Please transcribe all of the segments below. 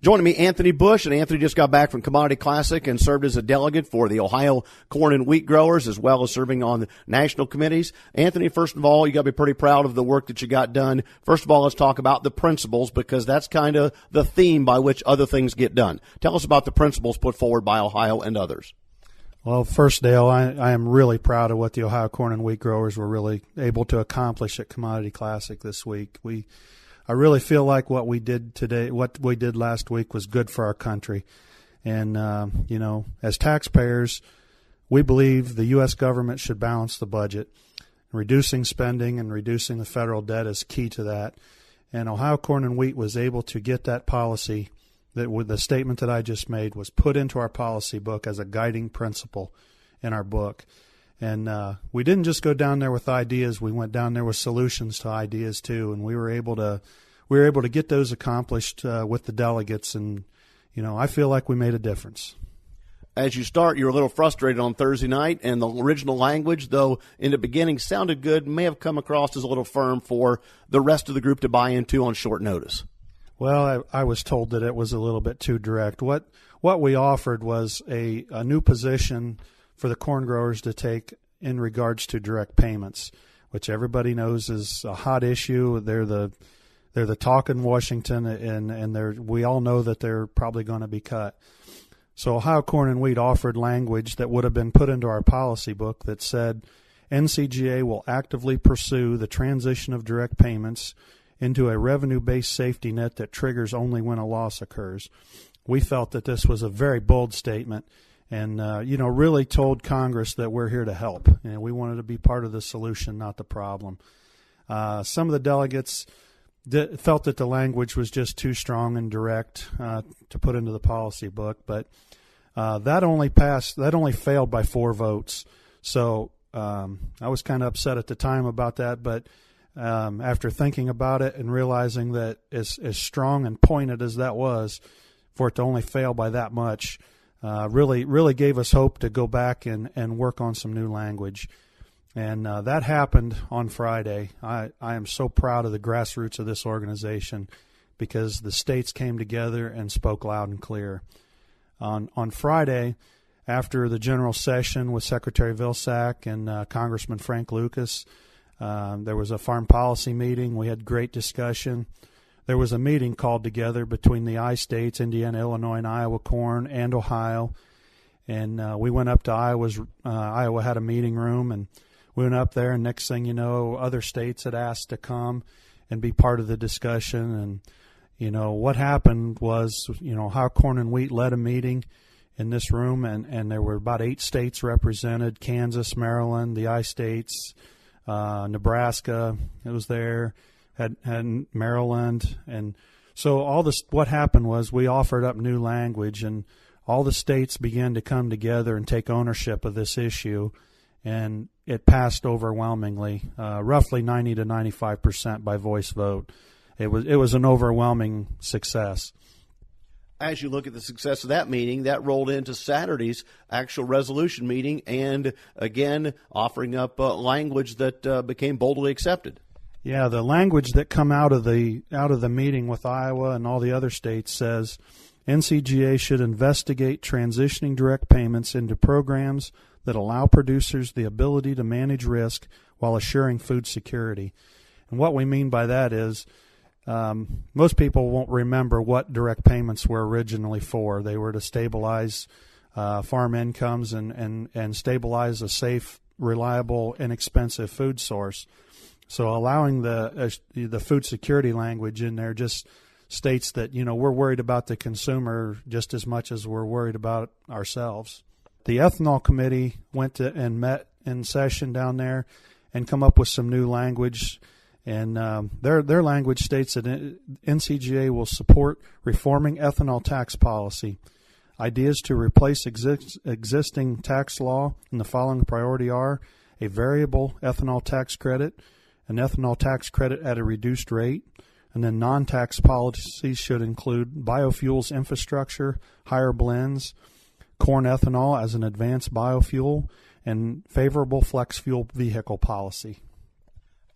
Joining me, Anthony Bush, and Anthony just got back from Commodity Classic and served as a delegate for the Ohio corn and wheat growers, as well as serving on the national committees. Anthony, first of all, you got to be pretty proud of the work that you got done. First of all, let's talk about the principles, because that's kind of the theme by which other things get done. Tell us about the principles put forward by Ohio and others. Well, first, Dale, I am really proud of what the Ohio corn and wheat growers were really able to accomplish at Commodity Classic this week. I really feel like what we did today, what we did last week, was good for our country. And, as taxpayers, we believe the U.S. government should balance the budget. Reducing spending and reducing the federal debt is key to that. And Ohio Corn and Wheat was able to get that policy, that with the statement that I just made, was put into our policy book as a guiding principle in our book. And we didn't just go down there with ideas. We went down there with solutions to ideas too, and we were able to get those accomplished with the delegates. And I feel like we made a difference. As you start, you're a little frustrated on Thursday night, and the original language, though in the beginning sounded good, may have come across as a little firm for the rest of the group to buy into on short notice. Well, I was told that it was a little bit too direct. What we offered was a new position for the corn growers to take in regards to direct payments, which everybody knows is a hot issue. They're the talk in Washington, and we all know that they're probably going to be cut. So Ohio Corn and Wheat offered language that would have been put into our policy book that said NCGA will actively pursue the transition of direct payments into a revenue-based safety net that triggers only when a loss occurs. We felt that this was a very bold statement, and really told Congress that we're here to help, and we wanted to be part of the solution, not the problem. Some of the delegates felt that the language was just too strong and direct to put into the policy book, but that only failed by 4 votes. So I was kind of upset at the time about that, but after thinking about it and realizing that as strong and pointed as that was, for it to only fail by that much, really gave us hope to go back and work on some new language. And that happened on Friday. I am so proud of the grassroots of this organization, because the states came together and spoke loud and clear. On Friday, after the general session with Secretary Vilsack and Congressman Frank Lucas, there was a farm policy meeting. We had great discussion. There was a meeting called together between the I-states, Indiana, Illinois, and Iowa corn, and Ohio. And we went up to Iowa had a meeting room, and we went up there, and next thing you know, other states had asked to come and be part of the discussion. And, what happened was, Ohio Corn and Wheat led a meeting in this room, and there were about 8 states represented: Kansas, Maryland, the I-states, Nebraska, it was there, had Maryland. And so what happened was we offered up new language, and all the states began to come together and take ownership of this issue, and it passed overwhelmingly, roughly 90 to 95% by voice vote. It was an overwhelming success. As you look at the success of that meeting, that rolled into Saturday's actual resolution meeting, and again offering up language that became boldly accepted. Yeah, the language that come out of the meeting with Iowa and all the other states says NCGA should investigate transitioning direct payments into programs that allow producers the ability to manage risk while assuring food security. And what we mean by that is, most people won't remember what direct payments were originally for. They were to stabilize farm incomes and stabilize a safe, reliable, inexpensive food source. So allowing the food security language in there just states that, we're worried about the consumer just as much as we're worried about ourselves. The ethanol committee went and met in session down there and come up with some new language. And their language states that NCGA will support reforming ethanol tax policy. Ideas to replace existing tax law in the following priority are: a variable ethanol tax credit, an ethanol tax credit at a reduced rate, and then non-tax policies should include biofuels infrastructure, higher blends, corn ethanol as an advanced biofuel, and favorable flex fuel vehicle policy.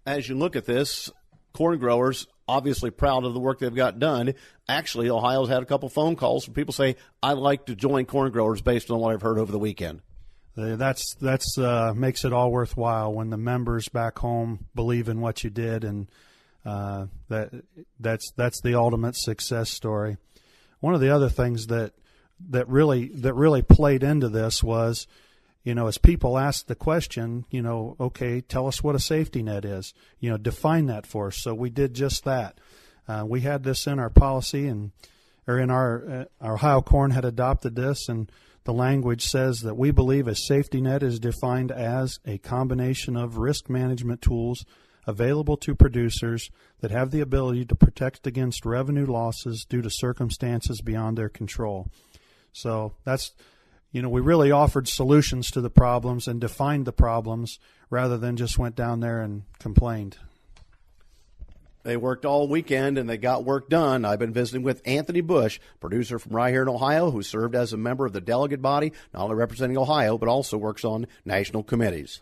As you look at this, corn growers obviously proud of the work they've got done. Actually, Ohio's had a couple phone calls from people say, I'd like to join corn growers based on what I've heard over the weekend. That's makes it all worthwhile when the members back home believe in what you did, and that's the ultimate success story. One of the other things that really played into this was, as people asked the question, okay, tell us what a safety net is, define that for us. So we did just that. We had this in our policy, or in our Ohio Corn had adopted this, and the language says that we believe a safety net is defined as a combination of risk management tools available to producers that have the ability to protect against revenue losses due to circumstances beyond their control. So that's, we really offered solutions to the problems and defined the problems rather than just went down there and complained. They worked all weekend, and they got work done. I've been visiting with Anthony Bush, producer from right here in Ohio, who served as a member of the delegate body, not only representing Ohio, but also works on national committees.